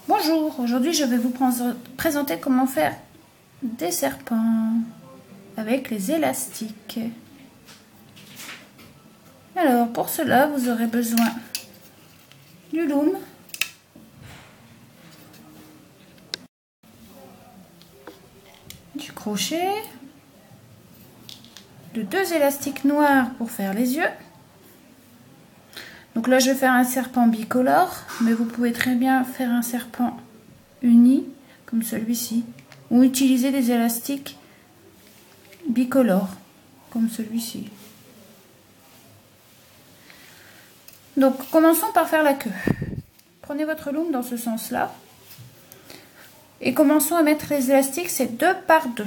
Bonjour, aujourd'hui je vais vous présenter comment faire des serpents avec les élastiques. Alors pour cela vous aurez besoin du loom, du crochet, de 2 élastiques noirs pour faire les yeux. Donc là je vais faire un serpent bicolore, mais vous pouvez très bien faire un serpent uni comme celui-ci, ou utiliser des élastiques bicolores comme celui-ci. Donc commençons par faire la queue. Prenez votre loom dans ce sens-là et commençons à mettre les élastiques, c'est 2 par 2.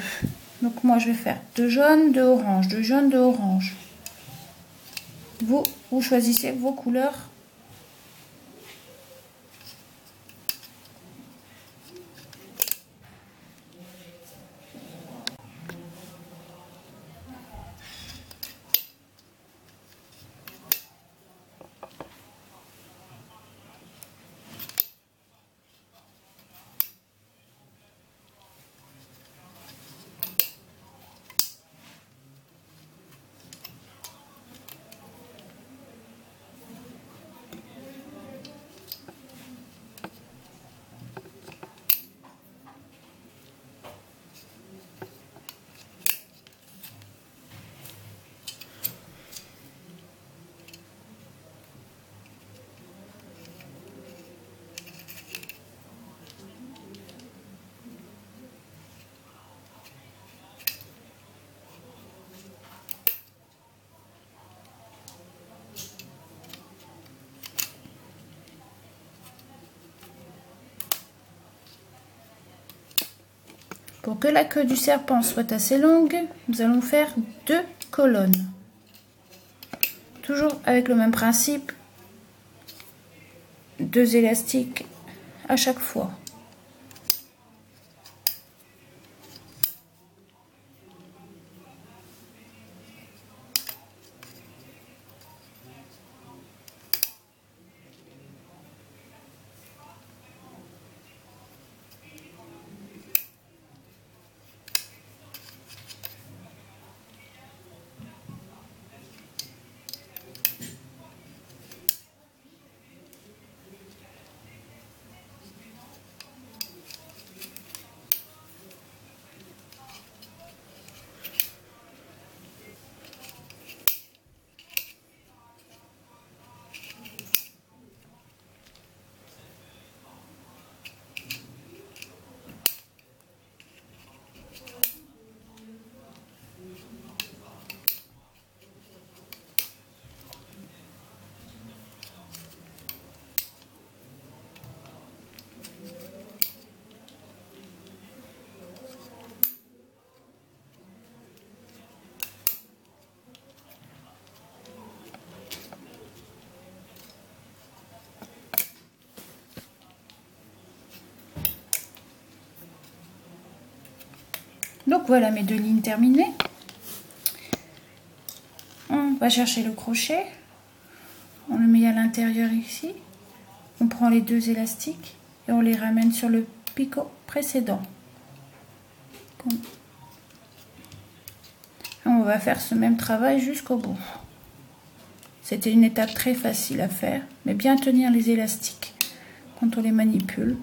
Donc moi je vais faire 2 jaunes, 2 oranges, 2 jaunes, 2 oranges. Vous choisissez vos couleurs. Pour que la queue du serpent soit assez longue, nous allons faire 2 colonnes. Toujours avec le même principe, 2 élastiques à chaque fois. Donc voilà mes 2 lignes terminées. On va chercher le crochet, on le met à l'intérieur ici, on prend les 2 élastiques et on les ramène sur le picot précédent. On va faire ce même travail jusqu'au bout. C'était une étape très facile à faire, mais bien tenir les élastiques quand on les manipule.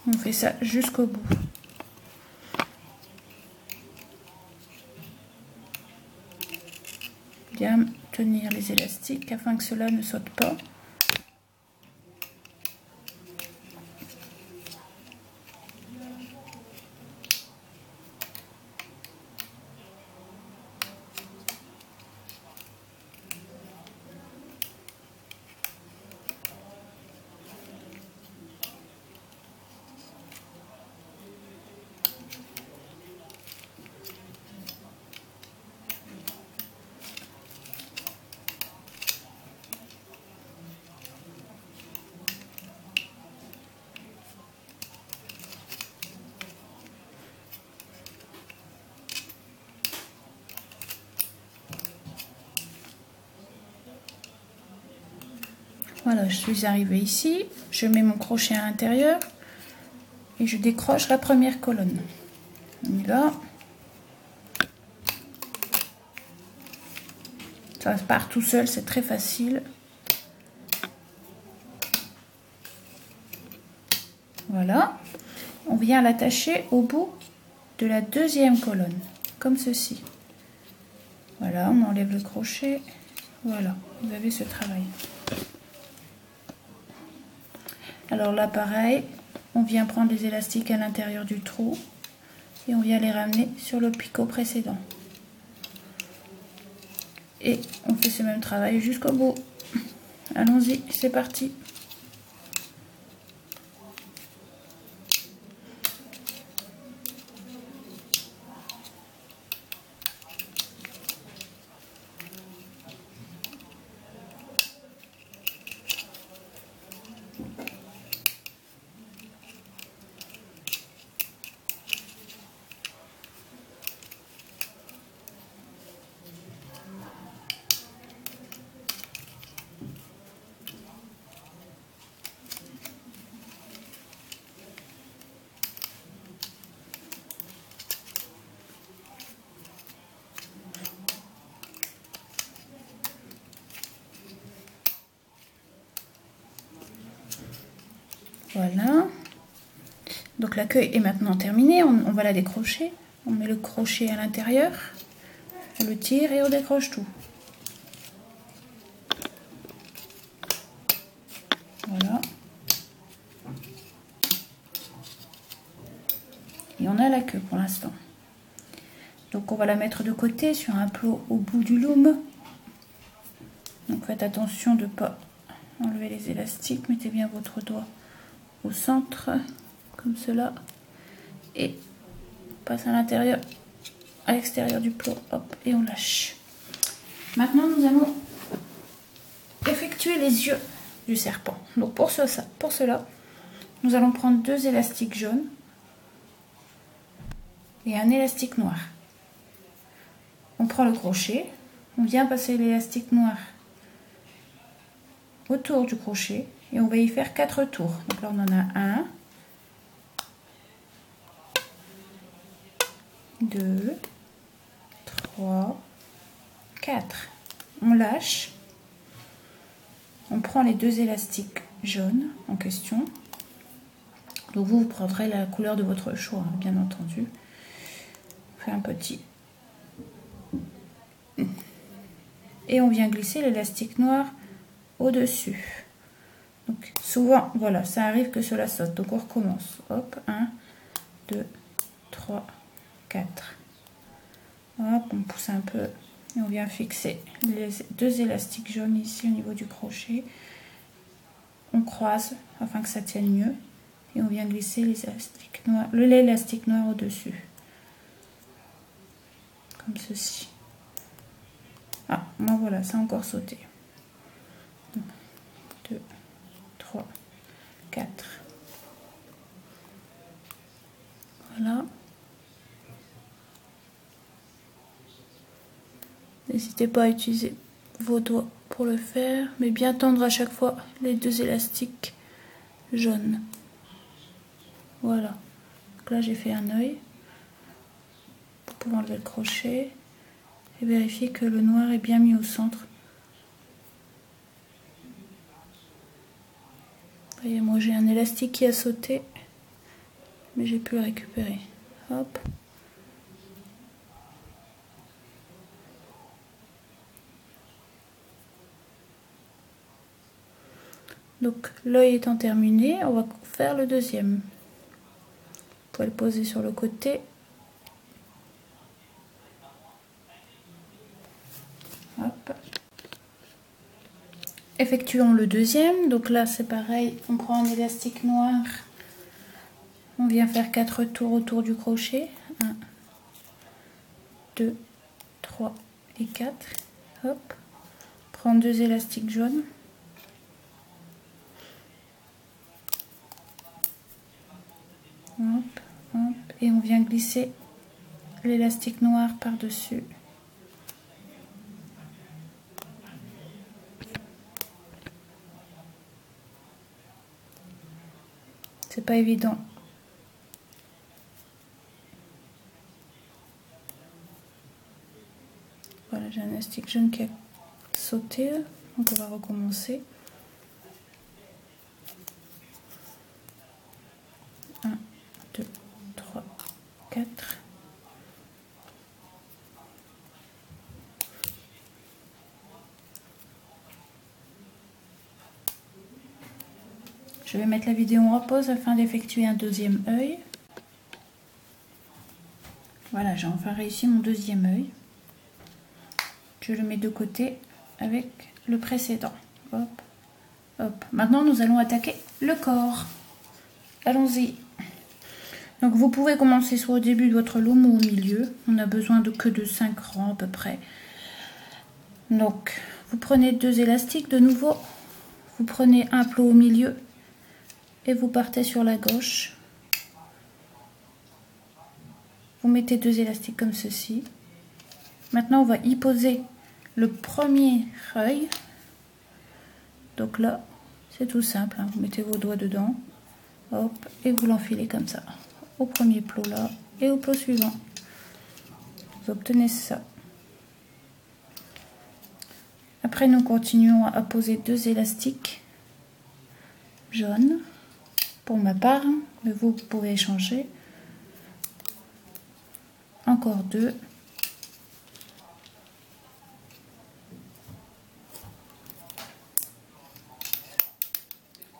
On fait ça jusqu'au bout. Bien tenir les élastiques afin que cela ne saute pas. Voilà, je suis arrivée ici, je mets mon crochet à l'intérieur et je décroche la première colonne. On y va. Ça part tout seul, c'est très facile. Voilà. On vient l'attacher au bout de la deuxième colonne, comme ceci. Voilà, on enlève le crochet. Voilà, vous avez ce travail. Alors là, pareil, on vient prendre les élastiques à l'intérieur du trou et on vient les ramener sur le picot précédent. Et on fait ce même travail jusqu'au bout. Allons-y, c'est parti. Voilà. Donc la queue est maintenant terminée. On va la décrocher. On met le crochet à l'intérieur. On le tire et on décroche tout. Voilà. Et on a la queue pour l'instant. Donc on va la mettre de côté sur un plot au bout du loom. Donc faites attention de ne pas enlever les élastiques. Mettez bien votre doigt au centre, comme cela. Et on passe à l'intérieur, à l'extérieur du plot. Hop, et on lâche. Maintenant nous allons effectuer les yeux du serpent. Donc pour cela, nous allons prendre 2 élastiques jaunes et un élastique noir. On prend le crochet, on vient passer l'élastique noir autour du crochet et on va y faire 4 tours. Donc là on en a 1, 2, 3, 4. On lâche. On prend les 2 élastiques jaunes en question. Donc vous prendrez la couleur de votre choix, hein, bien entendu. On fait un petit. Et on vient glisser l'élastique noir au-dessus. Donc souvent, voilà, ça arrive que cela saute. Donc on recommence. Hop, 1, 2, 3, 4. Hop, on pousse un peu. Et on vient fixer les 2 élastiques jaunes ici au niveau du crochet. On croise afin que ça tienne mieux. Et on vient glisser l'élastique noir au-dessus. Comme ceci. Ah, bon voilà, ça a encore sauté. 1, 2, 3, 4. Voilà. N'hésitez pas à utiliser vos doigts pour le faire, mais bien tendre à chaque fois les 2 élastiques jaunes. Voilà. Donc là j'ai fait un œil pour pouvoir enlever le crochet et vérifier que le noir est bien mis au centre. Voyez, moi j'ai un élastique qui a sauté, mais j'ai pu le récupérer. Hop. Donc l'œil étant terminé, on va faire le deuxième. Vous pouvez le poser sur le côté. Hop. Effectuons le deuxième. Donc là c'est pareil, on prend un élastique noir. On vient faire 4 tours autour du crochet. 1, 2, 3 et 4. Hop. Prends 2 élastiques jaunes. Hop, hop, et on vient glisser l'élastique noir par-dessus. C'est pas évident. Voilà, j'ai un élastique jaune qui a sauté, donc on va recommencer. 1, 2, 3, 4. Je vais mettre la vidéo en pause afin d'effectuer un deuxième œil. Voilà, j'ai enfin réussi mon deuxième œil. Je le mets de côté avec le précédent. Hop, hop. Maintenant, nous allons attaquer le corps. Allons-y. Donc, vous pouvez commencer soit au début de votre loom ou au milieu. On a besoin que de 5 rangs à peu près. Donc, vous prenez 2 élastiques de nouveau. Vous prenez un plot au milieu et vous partez sur la gauche. Vous mettez 2 élastiques comme ceci. Maintenant, on va y poser le premier œil. Donc là, c'est tout simple, hein. Vous mettez vos doigts dedans, hop, et vous l'enfilez comme ça, au premier plot là, et au plot suivant. Vous obtenez ça. Après, nous continuons à poser 2 élastiques jaunes, pour ma part, mais vous pouvez changer. Encore 2.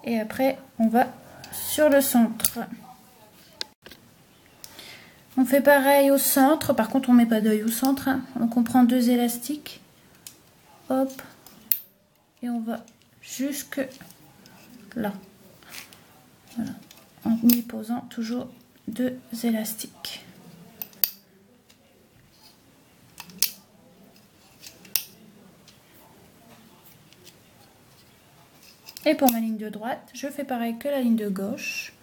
Et après, on va sur le centre. On fait pareil au centre. Par contre, on ne met pas d'œil au centre, hein. Donc, on prend 2 élastiques. Hop. Et on va jusque là. Voilà. En y posant toujours 2 élastiques. Et pour ma ligne de droite, je fais pareil que la ligne de gauche.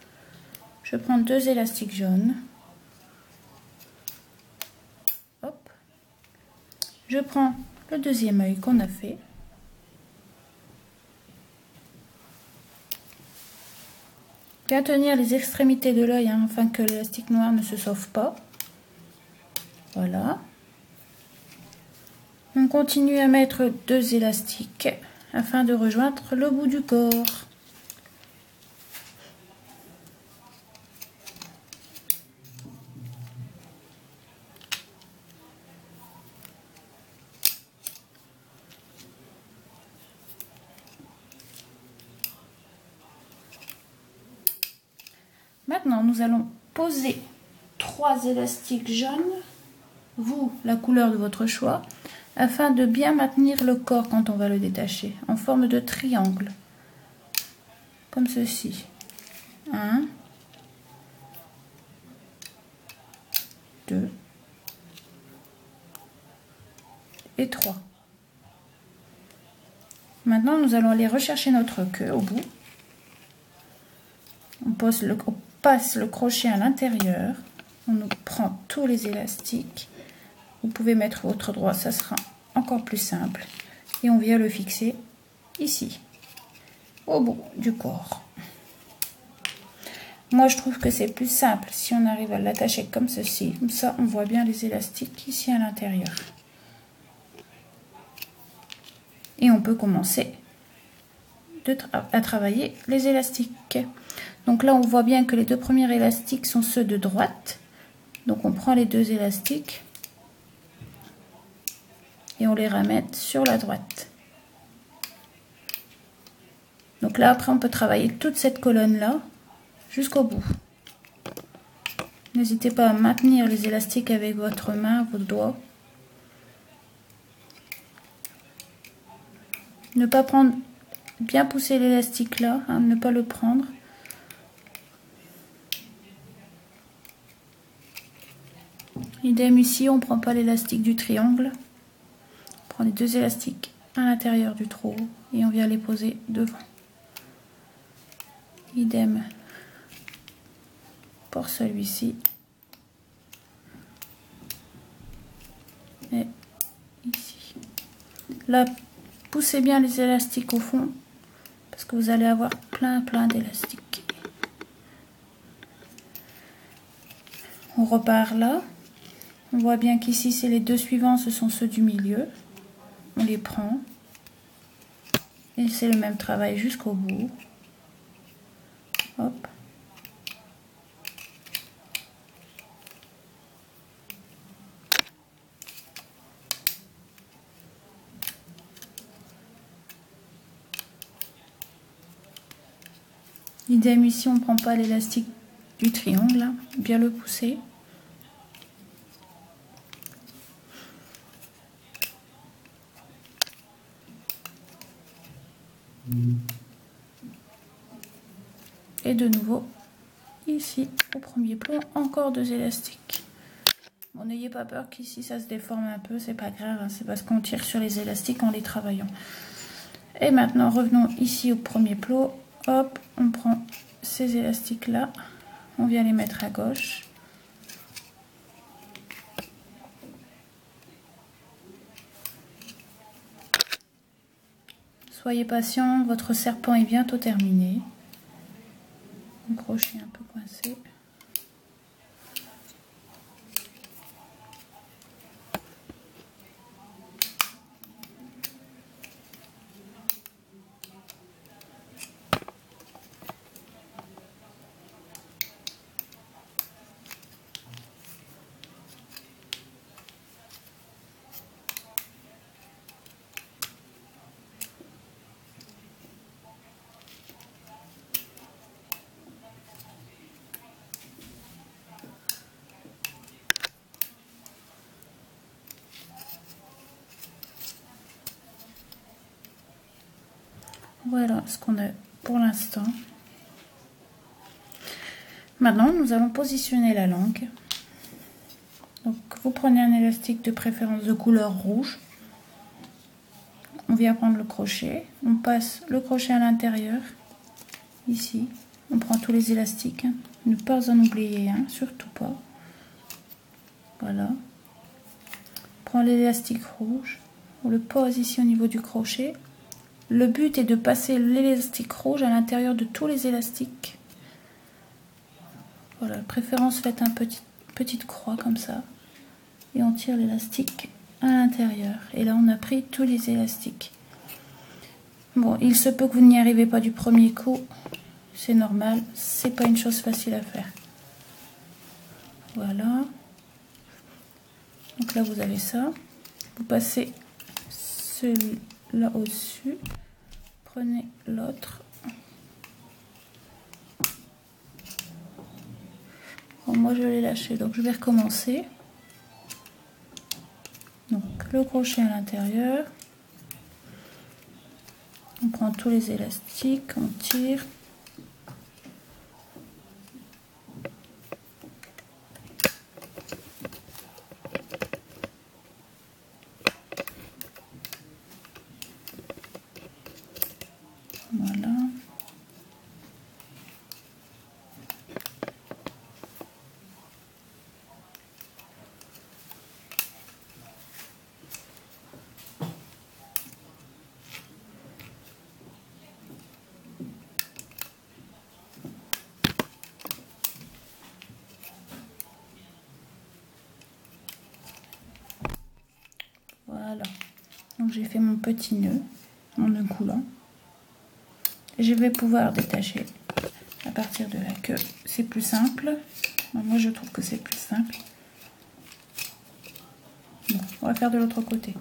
Je prends 2 élastiques jaunes. Hop. Je prends le deuxième œil qu'on a fait. Bien tenir les extrémités de l'œil, hein, afin que l'élastique noir ne se sauve pas. Voilà. On continue à mettre 2 élastiques afin de rejoindre le bout du corps. Maintenant, nous allons poser 3 élastiques jaunes, vous, la couleur de votre choix, afin de bien maintenir le corps quand on va le détacher, en forme de triangle, comme ceci. 1, 2 et 3. Maintenant, nous allons aller rechercher notre queue au bout. On passe le crochet à l'intérieur. On prend tous les élastiques. Vous pouvez mettre votre droit, ça sera encore plus simple. Et on vient le fixer ici, au bout du corps. Moi, je trouve que c'est plus simple si on arrive à l'attacher comme ceci. Comme ça, on voit bien les élastiques ici à l'intérieur. Et on peut commencer à travailler les élastiques. Donc là, on voit bien que les 2 premiers élastiques sont ceux de droite. Donc on prend les 2 élastiques et on les ramène sur la droite. Donc là, après, on peut travailler toute cette colonne-là jusqu'au bout. N'hésitez pas à maintenir les élastiques avec votre main, vos doigts. Ne pas prendre, bien pousser l'élastique là, hein, ne pas le prendre. Idem ici, on ne prend pas l'élastique du triangle. On prend les 2 élastiques à l'intérieur du trou et on vient les poser devant. Idem pour celui-ci. Et ici. Là, poussez bien les élastiques au fond parce que vous allez avoir plein d'élastiques. On repart là. On voit bien qu'ici, c'est les deux suivants, ce sont ceux du milieu. On les prend. Et c'est le même travail jusqu'au bout. Hop. Idem ici, on ne prend pas l'élastique du triangle, là. Bien le pousser. Et de nouveau, ici, au premier plomb, encore 2 élastiques. Bon, n'ayez pas peur qu'ici ça se déforme un peu, c'est pas grave, hein, c'est parce qu'on tire sur les élastiques en les travaillant. Et maintenant, revenons ici au premier plot. Hop, on prend ces élastiques là, on vient les mettre à gauche. Soyez patient, votre serpent est bientôt terminé. Le crochet un peu coincé. Voilà ce qu'on a pour l'instant. Maintenant, nous allons positionner la langue. Donc, vous prenez un élastique de préférence de couleur rouge. On vient prendre le crochet. On passe le crochet à l'intérieur. Ici, on prend tous les élastiques. Hein. Ne pas en oublier un, surtout pas. Voilà. On prend l'élastique rouge. On le pose ici au niveau du crochet. Le but est de passer l'élastique rouge à l'intérieur de tous les élastiques. Voilà, de préférence faites une petite croix comme ça. Et on tire l'élastique à l'intérieur. Et là, on a pris tous les élastiques. Bon, il se peut que vous n'y arrivez pas du premier coup. C'est normal, c'est pas une chose facile à faire. Voilà. Donc là, vous avez ça. Vous passez celui-là au-dessus. Prenez l'autre. Bon, moi, je l'ai lâché, donc je vais recommencer. Donc, le crochet à l'intérieur. On prend tous les élastiques, on tire. Voilà. Voilà. Donc j'ai fait mon petit nœud en nœud coulant. Je vais pouvoir détacher à partir de la queue. C'est plus simple. Moi, je trouve que c'est plus simple. Bon, on va faire de l'autre côté.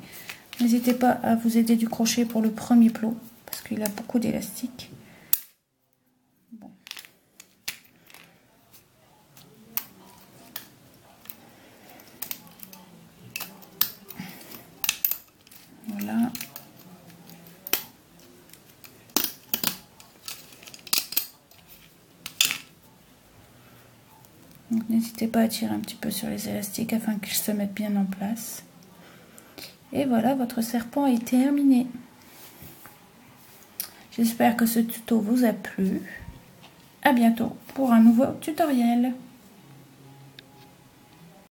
N'hésitez pas à vous aider du crochet pour le premier plot, parce qu'il a beaucoup d'élastique. Bon. Voilà. Donc n'hésitez pas à tirer un petit peu sur les élastiques afin qu'ils se mettent bien en place. Et voilà, votre serpent est terminé. J'espère que ce tuto vous a plu. À bientôt pour un nouveau tutoriel.